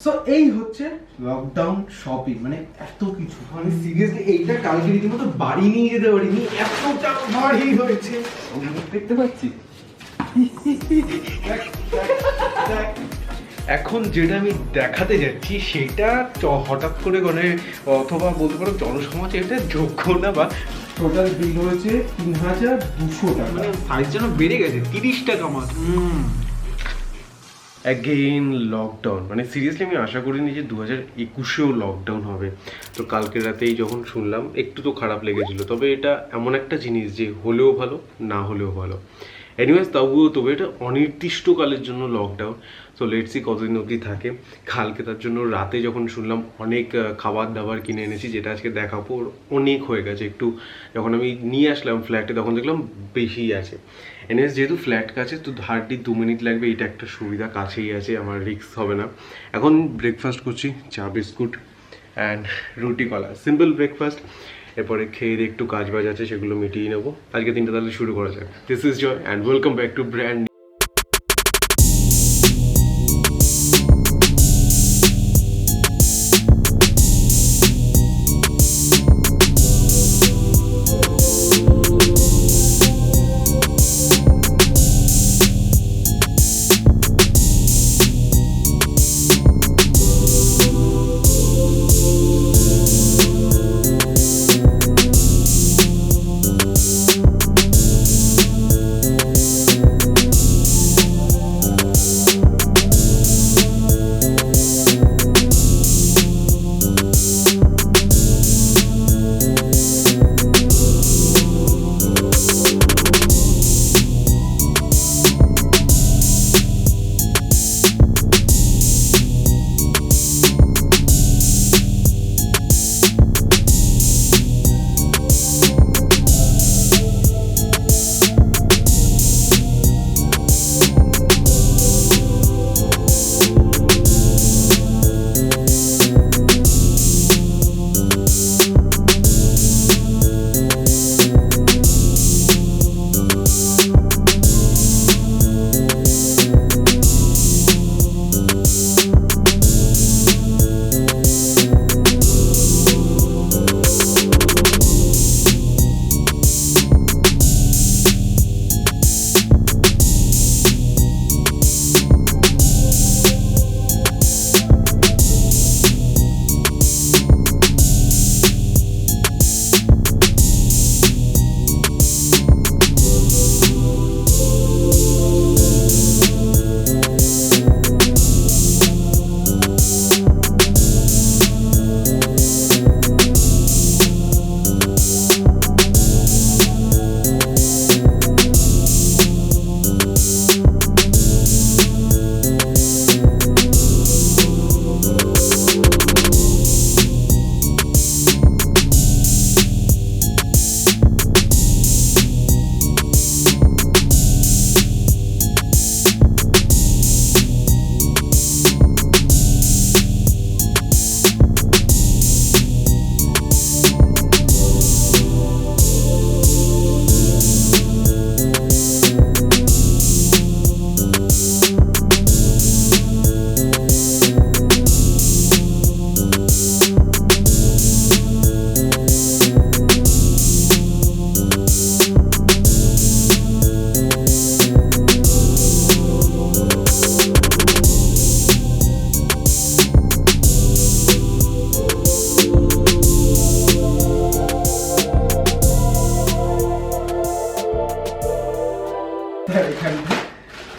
So এই হচ্ছে lockdown shopping, মানে এত কিছু, মানে সিরিয়াসলি এইটা কালকে রীতিমতো বাড়ি নিয়ে যেতে পারিনি, এতটা ভারী হয়েছে। দেখতে পাচ্ছি এখন যেটা আমি দেখাতে যাচ্ছি সেটা হঠাৎ করে মানে অথবা বলতে পারো জনসমাজে এটা যোগ্য না, বা টোটাল বিল হয়েছে ৩,২০০ টাকা, মানে সাইজ যেন বেড়ে গেছে 30 টাকা মাত্র। অ্যাগেইন লকডাউন, মানে সিরিয়াসলি আমি আশা করিনি যে 2021-এও লকডাউন হবে। তো কালকে রাতেই যখন শুনলাম একটু তো খারাপ লেগেছিল, তবে এটা এমন একটা জিনিস যে হলেও ভালো না হলেও ভালো। এনিওয়েজ তবে এটা অনির্দিষ্টকালের জন্য লকডাউন। সো লেটস সি কতদিন অবধি থাকে। কালকে তার জন্য রাতে যখন শুনলাম অনেক খাবার দাবার কিনে এনেছি, যেটা আজকে দেখাবো। অনেক হয়ে গেছে একটু, যখন আমি নিয়ে আসলাম ফ্ল্যাটে তখন দেখলাম বেশি আছে। এনএস যেহেতু ফ্ল্যাট কাছে, তো হার্ডলি 2 মিনিট লাগবে, এটা একটা সুবিধা, কাছেই আছে, আমার রিস্ক হবে না। এখন ব্রেকফাস্ট করছি, চা বিস্কুট অ্যান্ড রুটি কলা, সিম্পল ব্রেকফাস্ট। এরপরে খেয়ে দিয়ে একটু কাজ বাজ আছে, সেগুলো মিটিয়ে নেবো। আজকে দিনটা তাহলে শুরু করা যাক। This is Joy and welcome back to brand.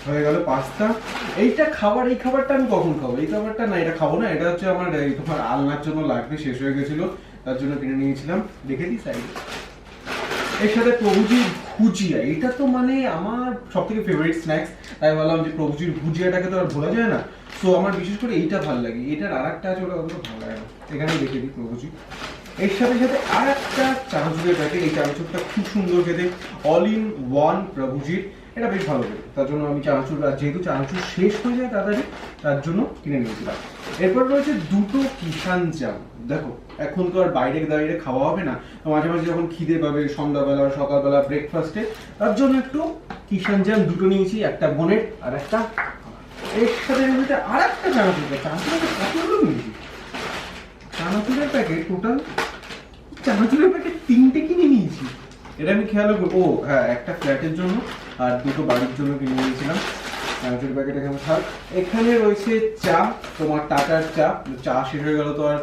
হয়ে গেল পাস্তা। এইটা খাবার, এই খাবারটা আমি কখন খাবো? এই খাবারটা না, এটা খাবো না। এটা হচ্ছে আমার তোমার আলনার জন্য লাগবে, শেষ হয়ে গেছিল, তার জন্য কিনে নিয়েছিলাম। দেখে দিই সাইডে। এর সাথে প্রভুজির ভুজিয়া, এটা তো মানে আমার সব থেকে ফেভারিট স্ন্যাক্স। তাই বললাম যে প্রভুজির ভুজিয়াটাকে তো আর ভোলা যায় না। সো আমার বিশেষ করে এইটা ভালো লাগে। এটার আর একটা আছে, ওটা অতটা ভালো লাগে না। এখানে দেখে দিই প্রভুজি। এর সাথে সাথে আর একটা চানাচুরের প্যাকেট। এই চানাচুরটা খুব সুন্দর খেতে, অল ইন ওয়ান প্রভুজির। এটা বেশ ভালো লাগে, তার জন্য আমি চানাচুর, আর যেহেতু চানাচুর শেষ হয়ে যায় তাড়াতাড়ি, তার জন্য কিনে নিয়েছিলাম। এরপর রয়েছে দুটো কিষান জাম। দেখো এখন তো আর বাইরে দাঁড়িয়ে খাওয়া হবে না, তো মাঝে মাঝে যখন খিদে পাবে সন্ধ্যাবেলা সকালবেলা ব্রেকফাস্টে, তার জন্য একটু কিষান জাম দুটো নিয়েছি, একটা বোনের আর একটা। এর সাথে নিতে আর একটা চানাচুর কতগুলো নিয়েছি চানাচুরের প্যাকেট টোটাল চানাচুরের প্যাকেট 3টে কিনে নিয়েছি। এটা আমি খেয়াল করবো। ও হ্যাঁ, একটা ফ্ল্যাটের জন্য আর 2টো বাড়ির জন্য কিনে নিয়েছিলাম। চানাচুরের প্যাকেট এখানে থাক। এখানে রয়েছে চা, তোমার টাটার চা। চা শেষ হয়ে গেল তো আর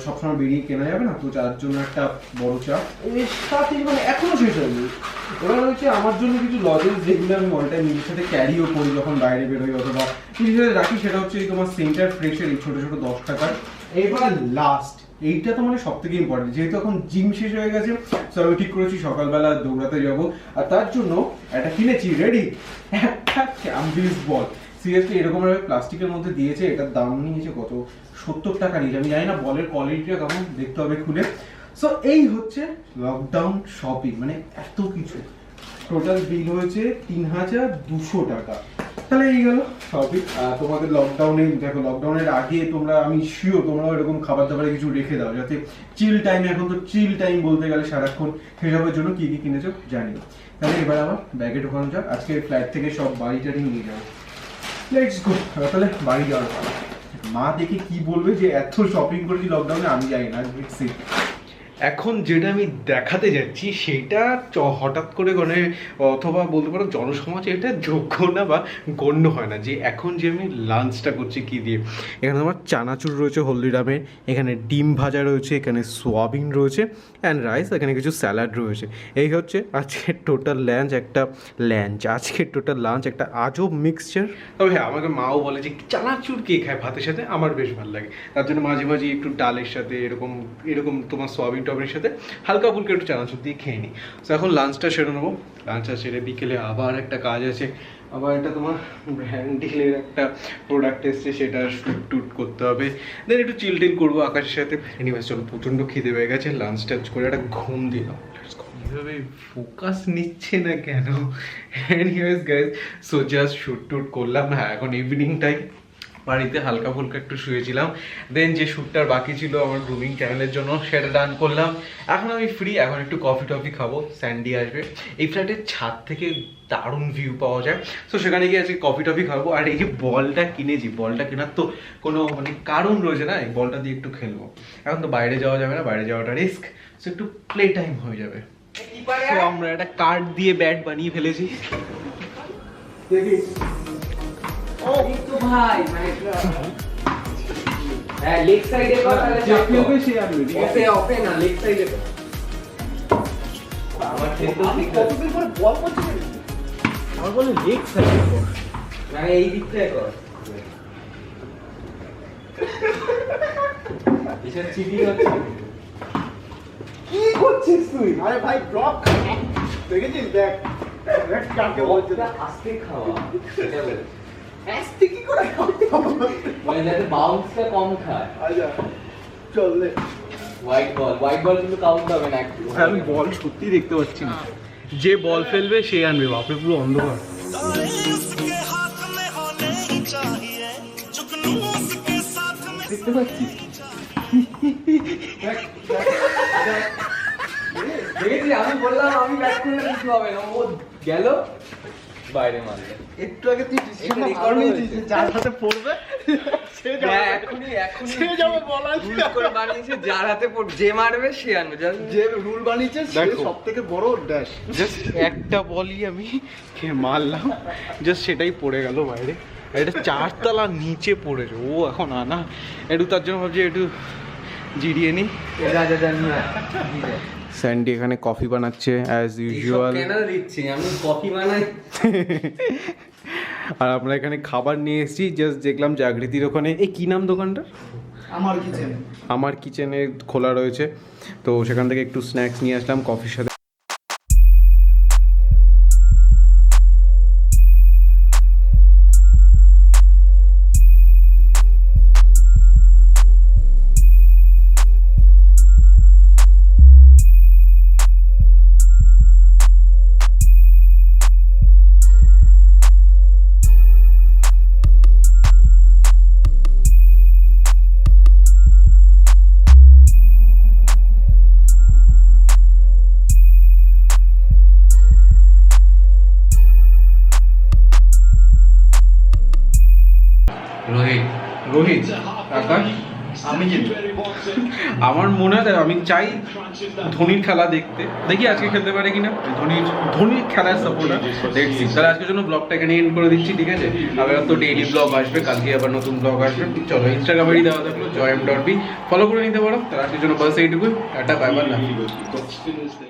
সবসময় বেরিয়ে কেনা যাবে না, তো চার জন্য একটা বড় চা। এর সাথে মানে এখনো শেষ হয়নি। এবার রয়েছে আমার জন্য কিছু লজেন্স, যেগুলো আমি অল টাইম নিজের সাথে ক্যারিও করি যখন বাইরে বেরোই অথবা নিজের সাথে রাখি। সেটা হচ্ছে এই তোমার সেন্টার ফ্রেশের এই ছোটো ছোটো 10 টাকার। এবার লাস্ট এইটা তো মানে সব থেকে ইম্পর্টেন্ট, যেহেতু এখন জিম শেষ হয়ে গেছে, তো আমি ঠিক করেছি সকালবেলা দৌড়াতে যাব, আর তার জন্য একটা কিনেছি রেডি একটা ক্যাম্বিস বল। সিরিয়াসলি এরকম ভাবে প্লাস্টিকের মধ্যে দিয়েছে, এটার দাম নিয়েছে কত 70 টাকা নিয়েছে। আমি জানি না বলের কোয়ালিটিটা কেমন, দেখতে হবে খুলে। সো এই হচ্ছে লকডাউন শপিং, মানে এত কিছু। টোটাল বিল হয়েছে 3200 টাকা। তাহলে এই গেল শপিং। তোমাদের লকডাউনে দেখো, লকডাউনের আগে তোমরা, আমি শিওর তোমরাও এরকম খাবার দাবারে কিছু রেখে দাও, যাতে চিল টাইমে, এখন তো চিল টাইম বলতে গেলে সারাক্ষণ, সেসবের জন্য কি কি কিনেছো জানিও। তাহলে এবার আবার ব্যাগে ঢোকানো যাক। আজকে ফ্ল্যাট থেকে সব বাড়ি টাড়ি নিয়ে যাবো। Let's go. তাহলে বাড়ি যাওয়ার পালা। মা দেখে কি বলবে যে এত শপিং করেছি লকডাউনে, আমি জানি না। এখন যেটা আমি দেখাতে যাচ্ছি সেটা হঠাৎ করে মানে অথবা বলতে পারো জনসমাজে এটা যোগ্য না বা গণ্য হয় না, যে এখন যে আমি লাঞ্চটা করছি কি দিয়ে। এখানে আমার চানাচুর রয়েছে হলদিরামের, এখানে ডিম ভাজা রয়েছে, এখানে সোয়াবিন রয়েছে অ্যান্ড রাইস, এখানে কিছু স্যালাড রয়েছে। এই হচ্ছে আজকের টোটাল আজকের টোটাল লাঞ্চ। একটা আজব মিক্সচার। তবে হ্যাঁ, আমাকে মাও বলে যে চানাচুর কে খায় ভাতের সাথে, আমার বেশ ভালো লাগে। তার জন্য মাঝে মাঝে একটু ডালের সাথে এরকম এরকম তোমার সোয়াবিন টবের সাথে হালকা ফুলকা একটু চানাচুর দিয়ে খেয়ে নিই। তো এখন লাঞ্চটা সেরে নেবো। লাঞ্চটা সেরে বিকেলে আবার একটা কাজ আছে, আবার একটা তোমার ব্র্যান্ডিলের একটা প্রোডাক্ট এসছে, সেটা শ্যুট টুট করতে হবে। দেন একটু চিল টিল করবো আকাশের সাথে। এনিওয়েজ চলো, প্রচণ্ড খিদে পেয়ে গেছে, লাঞ্চ টাঞ্চ করে একটা ঘুম দিলাম। এইভাবে ফোকাস নিচ্ছে না কেন? Anyways guys, so just shoot টুট করলাম। হ্যাঁ, এখন ইভিনিং টাইম, বাড়িতে হালকা ফুলকা একটু শুয়েছিলাম। দেন যে শ্যুটটার বাকি ছিল আমার গ্রুমিং চ্যানেলের জন্য, সেটা ডান করলাম। এখন আমি ফ্রি, এখন একটু কফি টফি খাবো। স্যান্ডি আসবে, এই ফ্ল্যাটের ছাদ থেকে দারুণ ভিউ পাওয়া যায়। তো সেখানে গিয়ে আজকে কফি টফি খাবো। আর এই যে বলটা কিনেছি, বলটা কেনার তো কোনো মানে কারণ রয়েছে না, এই বলটা দিয়ে একটু খেলবো। এখন তো বাইরে যাওয়া যাবে না, বাইরে যাওয়াটা রিস্ক, সো একটু প্লে টাইম হয়ে যাবে। তো আমরা একটা কার্ড দিয়ে ব্যাট বানিয়ে ফেলেছি। দেখি ভাই মানে হ্যাঁ, লেগ সাইডে কর, তাহলে যে খেলবে সে আনবে, ঠিক আছে? ওপে না, লেগ সাইডে কর। আমার খেলতে আমি কতদিন পরে বল করছি, আমার বলে লেগ সাইড কর, মানে এই দিক থেকে কর। এসব চিটিং হচ্ছে। কি করছিস তুই? আরে ভাই ড্রপ দেখেছিস? দেখ দেখ কাকে বলছে, আস্তে খাওয়া, এটা বলে আস্তে কি করে খাওয়াতে হবে, মানে যাতে বাউন্সটা কম খায়। আচ্ছা চল লে। হোয়াইট বল কিন্তু কাউন্ট হবে না একটু। আমি বল সত্যি দেখতে পাচ্ছি না, যে বল ফেলবে সে আনবে। বাপরে, পুরো অন্ধকার। দেখতে পাচ্ছিস? দেখেছি, আমি বললাম আমি ব্যাট করলে কিছু হবে না, ও গেল বাইরে মারলে। একটু আগে তুই ডিসিশনটা ভালো নিয়েছিস যে যার হাতে পড়বে সে যাবে। হ্যাঁ, এখনই সে যাবে বলা রুল করে বানিয়েছে, যার হাতে যে মারবে সে আনবে। যে রুল বানিয়েছে সে দেখো। সবথেকে বড় ড্যাশ। জাস্ট একটা বলই আমি মারলাম, জাস্ট সেটাই পড়ে গেল বাইরে। এটা 4 তলা নিচে পড়েছে, ও এখন আনা একটু, তার জন্য ভাবছি একটু জিরিয়ে নি। স্যান্ডি এখানে কফি বানাচ্ছে অ্যাজ ইউজুয়াল, কেন দিচ্ছি আমি কফি বানাই। আর আমরা এখানে খাবার নিয়ে এসেছি। জাস্ট দেখলাম জাগৃতির ওখানে, এই কি নাম দোকানটা? আমার কিচেনে খোলা রয়েছে, তো সেখান থেকে একটু স্ন্যাক্স নিয়ে আসলাম কফির সাথে। আমি জিতবো। আমার মনে হয় আমি চাই ধোনির খেলা দেখতে, দেখি আজকে খেলতে পারে কিনা। ধোনির খেলার সাপোর্টার দেখছি। তাহলে আজকের জন্য ব্লগটা এখানে এন্ড করে দিচ্ছি, ঠিক আছে? আবার তো ডেইলি ব্লগ আসবে, কালকে আবার নতুন ব্লগ আসবে। চলো, ইনস্টাগ্রামেরই দেওয়া থাকলো joyam.b, ফলো করে নিতে পারো। তাহলে আজকের জন্য বাস এইটুকুই। Tata, bye bye, love you.